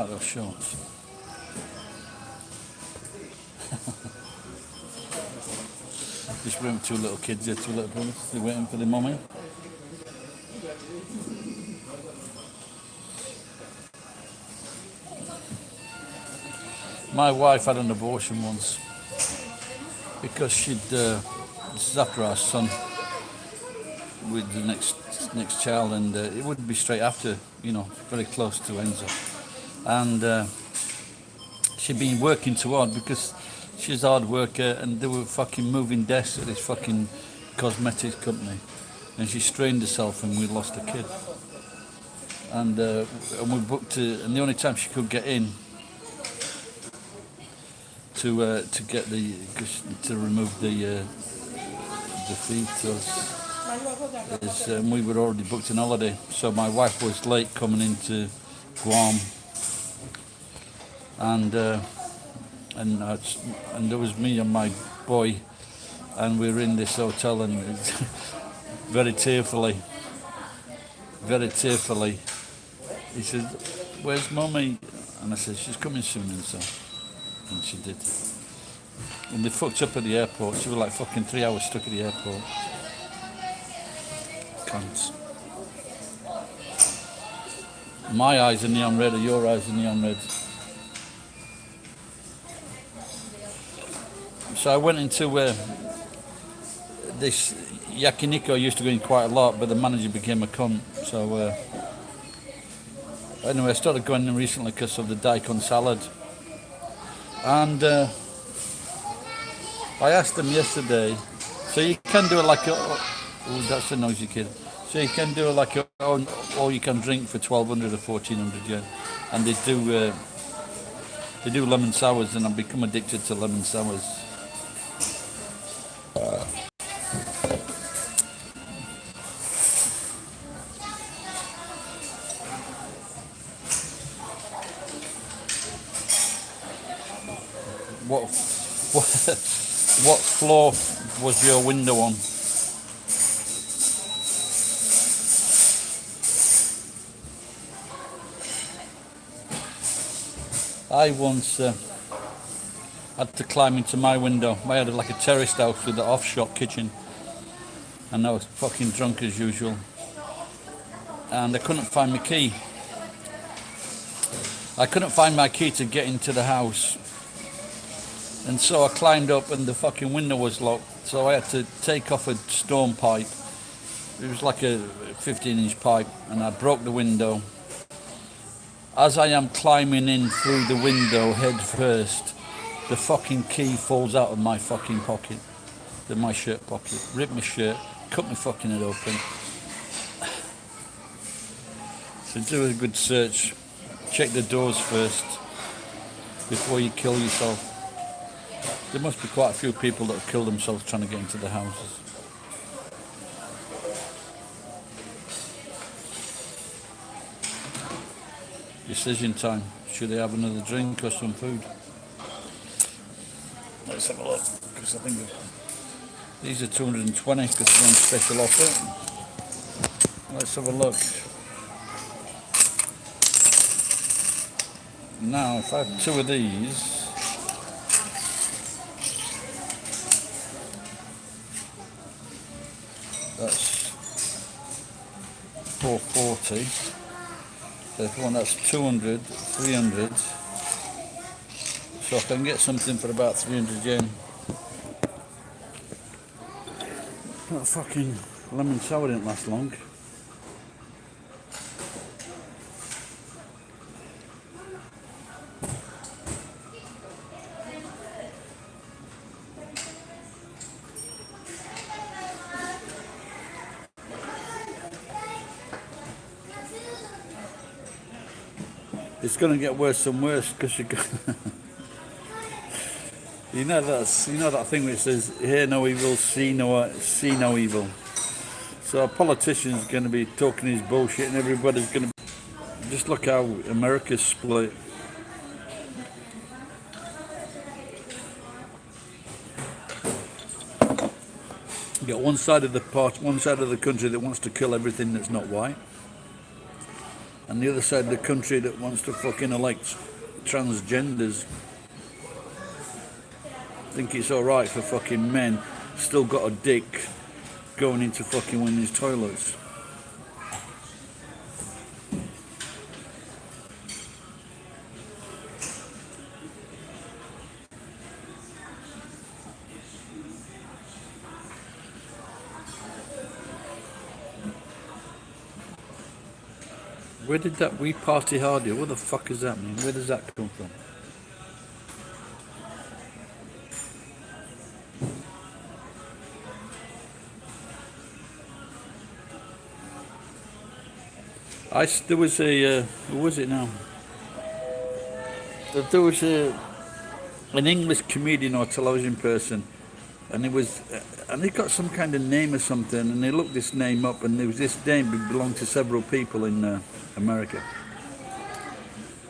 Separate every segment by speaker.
Speaker 1: like those shorts. Just waiting for two little kids here, two little brothers. They're waiting for their mummy. My wife had an abortion once because this is after our son with the next child, and it would be straight after, very close to Enzo. And she'd been working too hard because she's a hard worker, and they were fucking moving desks at this fucking cosmetics company, and she strained herself, and we lost a kid. And we booked her, and the only time she could get in to get to remove the fetus is, we were already booked an holiday, so my wife was late coming into Guam, and there was me and my boy, and we were in this hotel, and very tearfully, he said, "Where's mummy?" And I said, "She's coming soon," and she did. And they fucked up at the airport. She was like fucking 3 hours stuck at the airport. Cunts. My eyes are neon red, or your eyes are neon red. So I went into this yakiniku. I used to go in quite a lot, but the manager became a cunt. So anyway, I started going in recently because of the daikon salad. And I asked them yesterday, so you can do it like a... Oh, that's a noisy kid. So you can do it like a... Or you can drink for 1,200 or 1,400 yen. And they do lemon sours, and I've become addicted to lemon sours. What floor was your window on? I once had to climb into my window. I had like a terraced house with an off-shop kitchen, and I was fucking drunk as usual, and I couldn't find my key. I couldn't find my key to get into the house. And so I climbed up, and the fucking window was locked, so I had to take off a stone pipe. It was like a 15-inch pipe, and I broke the window. As I am climbing in through the window head first, the fucking key falls out of my fucking pocket, my shirt pocket, ripped my shirt, cut my fucking head open. So do a good search, check the doors first before you kill yourself. There must be quite a few people that have killed themselves trying to get into the houses. Decision time. Should they have another drink or some food? Let's have a look, because I think these are 220 because they're on special offer. Let's have a look. Now, if I have two of these, that's 440. So if one, that's 200, 300. So I can get something for about 300 yen. That fucking lemon sour didn't last long. It's going to get worse and worse because you you know that thing which says hear no evil, see no evil. So a politician's going to be talking his bullshit, and everybody's going to just look how America's split. You got one side of the country that wants to kill everything that's not white, and the other side of the country that wants to fucking elect transgenders. Think it's alright for fucking men still got a dick going into fucking women's toilets. Where did that "we party harder"? What the fuck does that mean? Where does that come from? There was a who was it now? There was an English comedian or television person, and it was and he got some kind of name or something, and they looked this name up, and there was this name that belonged to several people in America.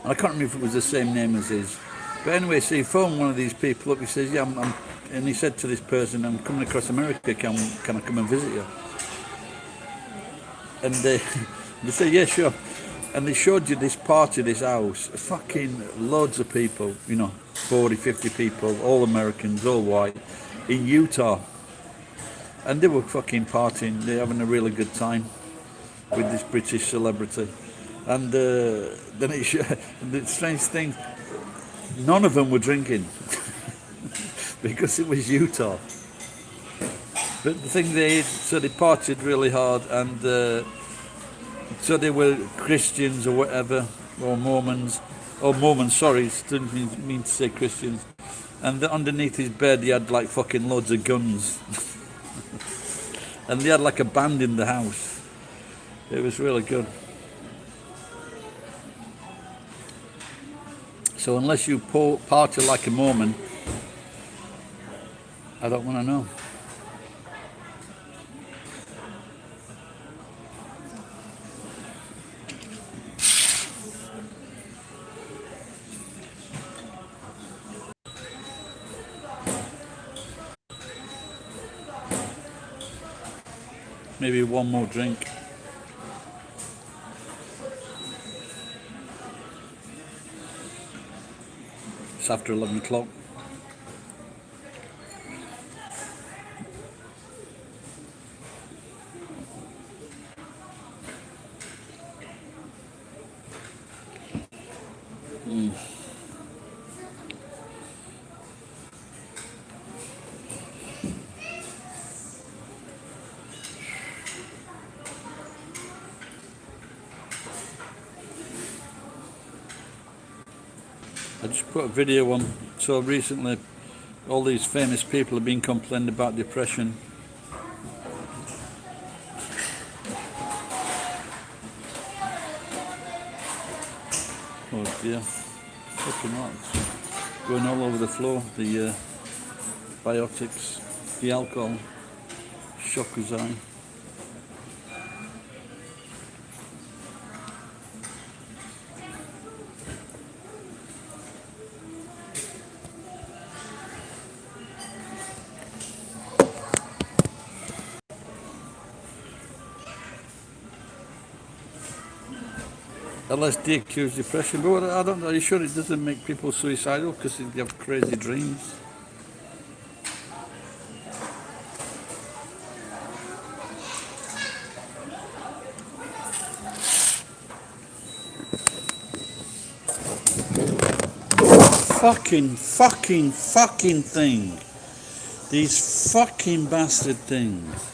Speaker 1: And I can't remember if it was the same name as his. But anyway, so he phoned one of these people up. He says, "Yeah, and he said to this person, "I'm coming across America. Can I come and visit you?" And they said, "Yeah, sure." And they showed you this part of this house, fucking loads of people, 40, 50 people, all Americans, all white, in Utah. And they were fucking partying, they're having a really good time with this British celebrity. And then the strange thing, none of them were drinking because it was Utah. But the thing they partied really hard, and so they were Christians or whatever, or Mormons, sorry, didn't mean to say Christians. And underneath his bed he had like fucking loads of guns. And they had like a band in the house. It was really good. So unless you party like a Mormon, I don't want to know. Maybe one more drink. It's after 11 o'clock. I just put a video on. So recently all these famous people have been complaining about depression. Oh dear, fucking hot. It's going all over the floor. The biotics, the alcohol, Shokuzai. LSD accused depression, but I don't know. Are you sure it doesn't make people suicidal because they have crazy dreams? Fucking thing. These fucking bastard things.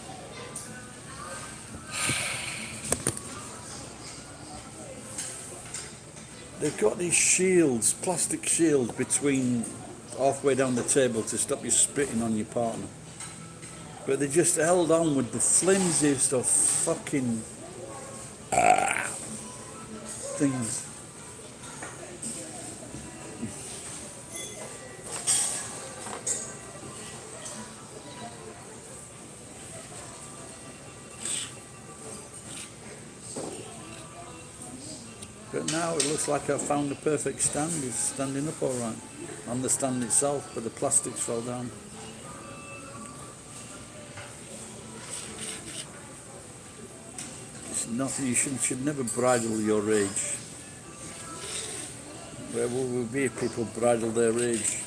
Speaker 1: They've got these shields, plastic shields between halfway down the table to stop you spitting on your partner. But they just held on with the flimsiest of fucking things. But now it looks like I've found the perfect stand. It's standing up all right on the stand itself, but the plastics fell down. It's nothing. You should never bridle your rage. Where will be if people bridle their rage?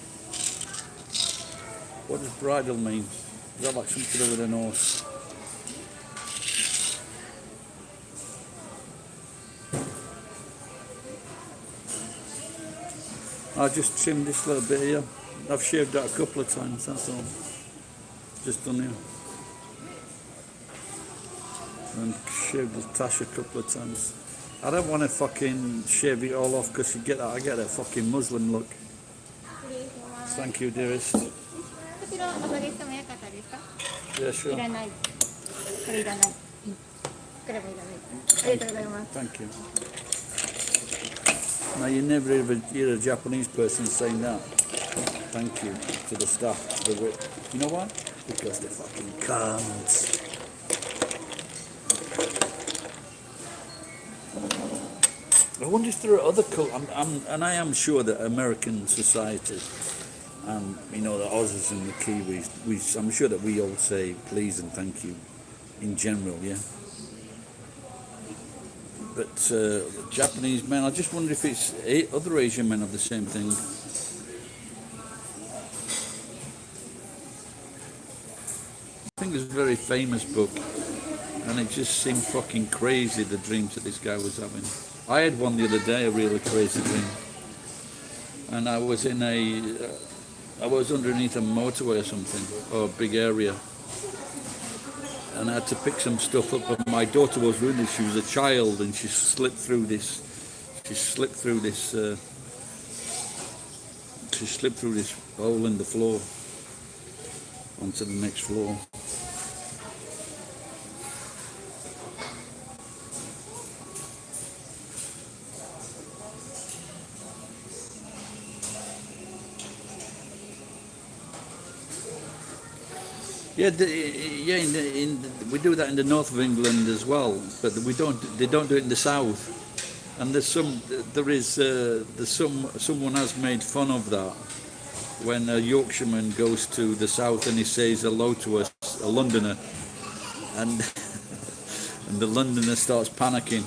Speaker 1: What does bridle mean? Is that like something to do with an horse? I just trimmed this little bit here. I've shaved that a couple of times, that's all. Just done here. And shaved the tash a couple of times. I don't want to fucking shave it all off because I get that fucking Muslim look. Thank you, dearest. Yeah, sure. Thank you. Now you never ever hear a Japanese person saying that. Thank you to the staff. You know why? Because they're fucking cunts. I wonder if there are other and I am sure that American society, you know, the Aussies and the Kiwis, I'm sure that we all say please and thank you in general, yeah. But Japanese men, I just wonder if it's other Asian men have the same thing. I think there's a very famous book, and it just seemed fucking crazy, the dreams that this guy was having. I had one the other day, a really crazy dream, and I was underneath a motorway or something, or a big area, and I had to pick some stuff up. But my daughter was with me; she was a child, and she slipped through this hole in the floor onto the next floor. Yeah, we do that in the north of England as well, but they don't do it in the south. And someone has made fun of that when a Yorkshireman goes to the south and he says hello to a Londoner, and and the Londoner starts panicking.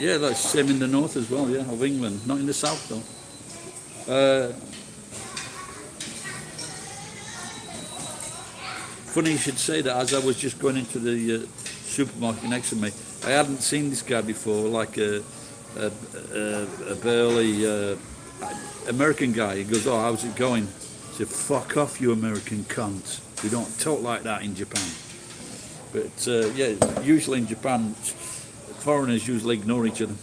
Speaker 1: Yeah, that's the same in the north as well, yeah, of England. Not in the south, though. Funny you should say that, as I was just going into the supermarket next to me. I hadn't seen this guy before, like a burly American guy. He goes, "Oh, how's it going?" I said, "Fuck off, you American cunt. We don't talk like that in Japan." But yeah, usually in Japan, foreigners usually ignore each other.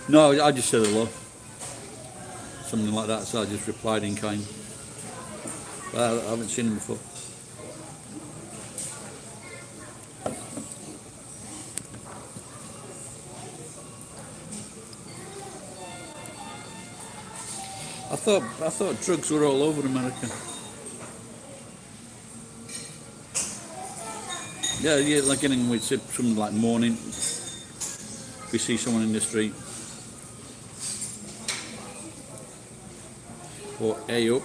Speaker 1: No, I just said hello. Something like that, so I just replied in kind. I haven't seen him before. I thought drugs were all over America. Yeah, like getting with something like morning. We see someone in the street. Or A up.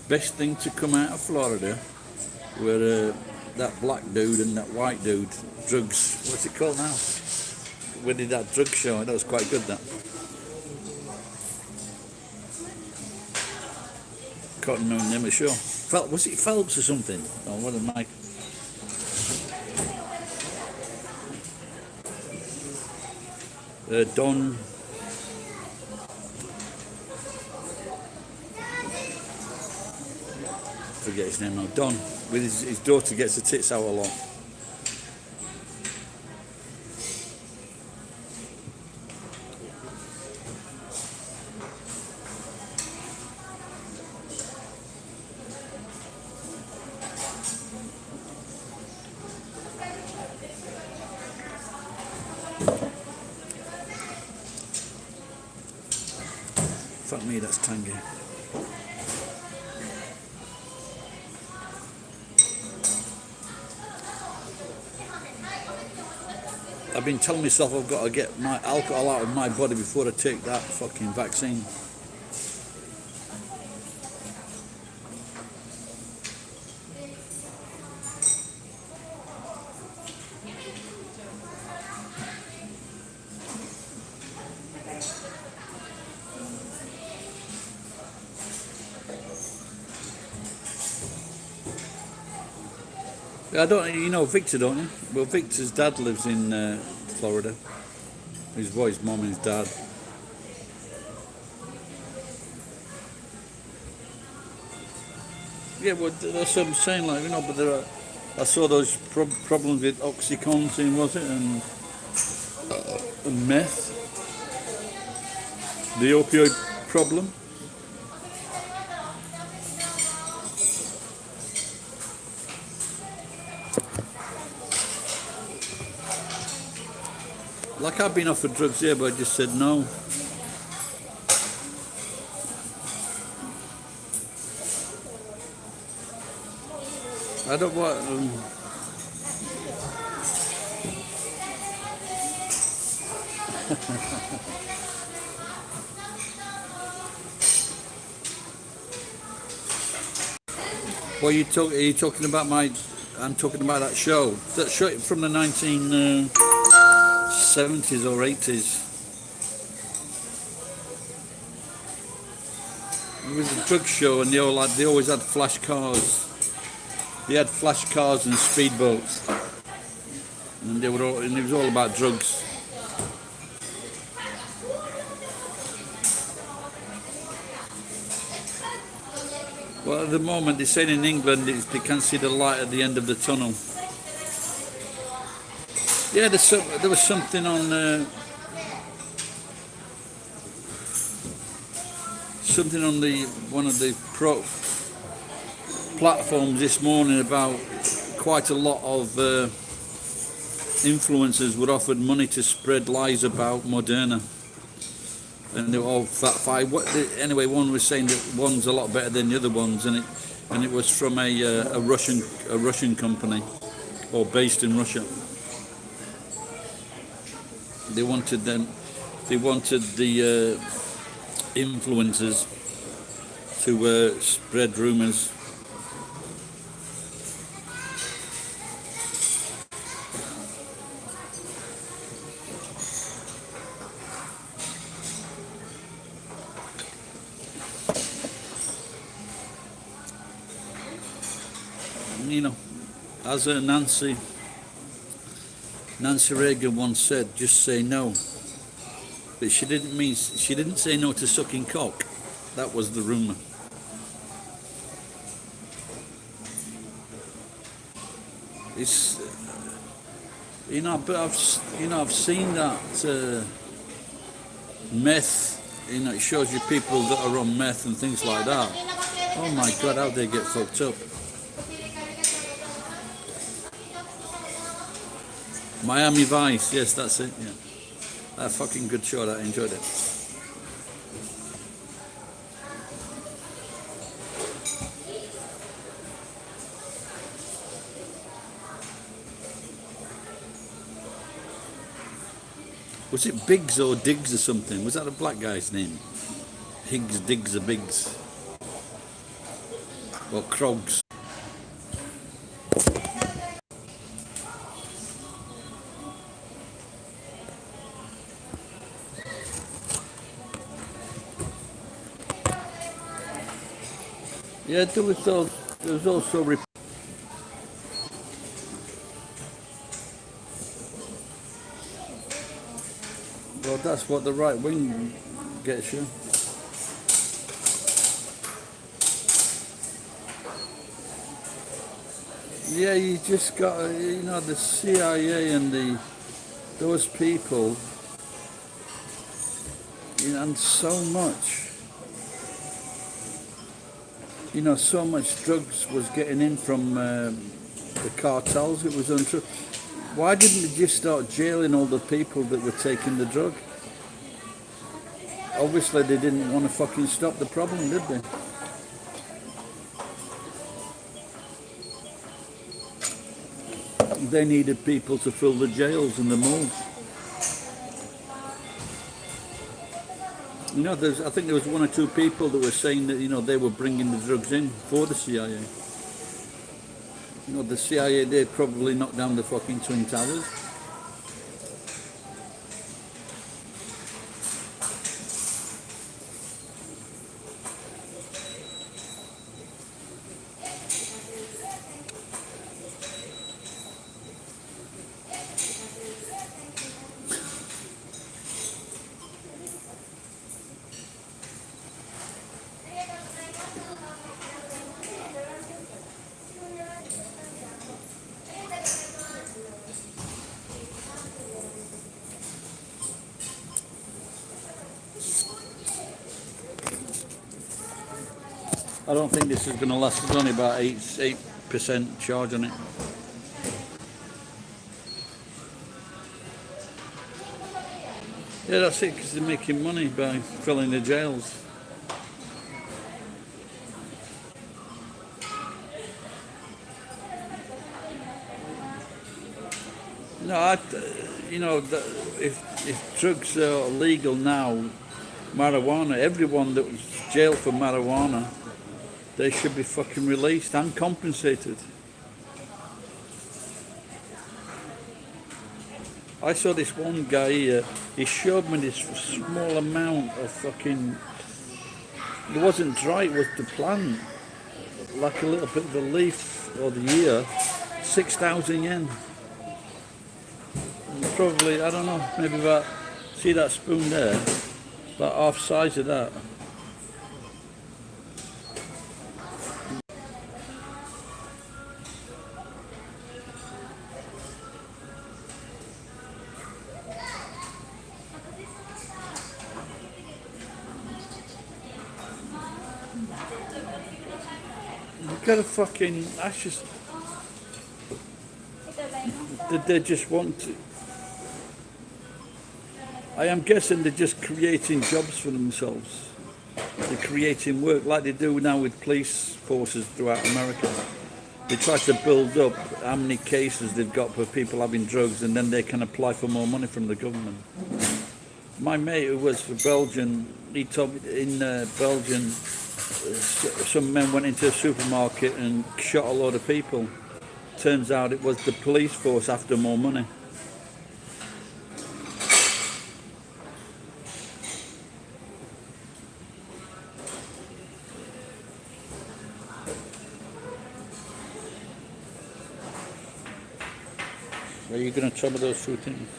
Speaker 1: Best thing to come out of Florida were that black dude and that white dude, drugs, what's it called now? We did that drug show, that was quite good, that. Can't remember the name of the show. Was it Phelps or something? Or what am I? Don. Forget his name now. Don, with his daughter, gets the tits out a lot. Fuck me, that's tangy. I've been telling myself I've got to get my alcohol out of my body before I take that fucking vaccine. I don't, you know Victor, don't you? Well, Victor's dad lives in Florida. His mom and his dad. Yeah, well, that's what I'm saying, like, you know, but I saw those problems with OxyContin, was it, and meth, the opioid problem. Like, I've been offered drugs here, but I just said no. I don't want. What are you talking? Are you talking about my? I'm talking about that show. That show from the 1970s or 80s. It was a drug show, and they always had flash cars. They had flash cars and speedboats, and it was all about drugs. Well, at the moment, they're saying in England they can't see the light at the end of the tunnel. Yeah, there was something on one of the platforms this morning about quite a lot of influencers were offered money to spread lies about Moderna, and they were all fat. Anyway, one was saying that one's a lot better than the other ones, and it was from a Russian company, or based in Russia. They wanted the influencers to spread rumours. You know, as Nancy Reagan once said, just say no. But she didn't say no to sucking cock. That was the rumour. It's but I've seen that meth. It shows you people that are on meth and things like that. Oh my God, how they get fucked up. Miami Vice, yes, that's it. Yeah, a fucking good show. I enjoyed it. Was it Biggs or Diggs or something? Was that a black guy's name? Higgs, Diggs or Biggs? Or Krogs? Yeah, there was also well, that's what the right wing gets you. Yeah, you just got, the CIA and those people, and so much. So much drugs was getting in from the cartels. It was untrue. Why didn't they just start jailing all the people that were taking the drug? Obviously, they didn't want to fucking stop the problem, did they? They needed people to fill the jails and the morgues. You know, I think there was one or two people that were saying that, you know, they were bringing the drugs in for the CIA. You know, the CIA, they probably knocked down the fucking Twin Towers. I don't think this is going to last. There's only about 8% charge on it. Yeah, that's it, because they're making money by filling the jails. No, you know, if drugs are legal now, marijuana, everyone that was jailed for marijuana, they should be fucking released and compensated. I saw this one guy here, he showed me this small amount of fucking, it wasn't dry, it was the plant, like a little bit of a leaf or the ear, 6,000 yen. Probably, I don't know, maybe about, see that spoon there, about half size of that. You've got to fucking, that's just, they just want to, I am guessing they're just creating jobs for themselves. They're creating work like they do now with police forces throughout America. They try to build up how many cases they've got for people having drugs, and then they can apply for more money from the government. My mate who was for Belgium, he told me in Belgium, some men went into a supermarket and shot a load of people. Turns out it was the police force after more money. Are you going to try those two things?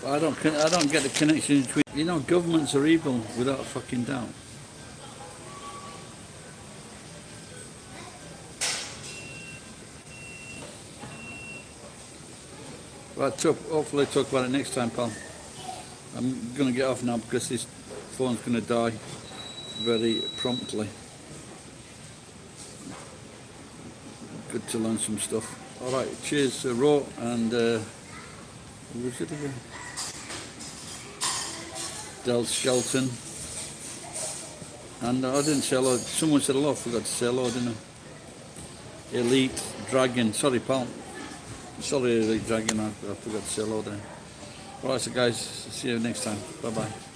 Speaker 1: I don't get the connection between, you know, governments are evil without a fucking doubt. Right, hopefully talk about it next time, pal. I'm going to get off now because this phone's going to die very promptly. Good to learn some stuff. Alright, cheers, Raw, and who was it again? Del Shelton. And I didn't say hello. Someone said hello, I forgot to say hello, didn't I? Elite Dragon. Sorry, pal. Sorry, Elite Dragon, I forgot to say hello there. Right, so guys, see you next time. Bye bye.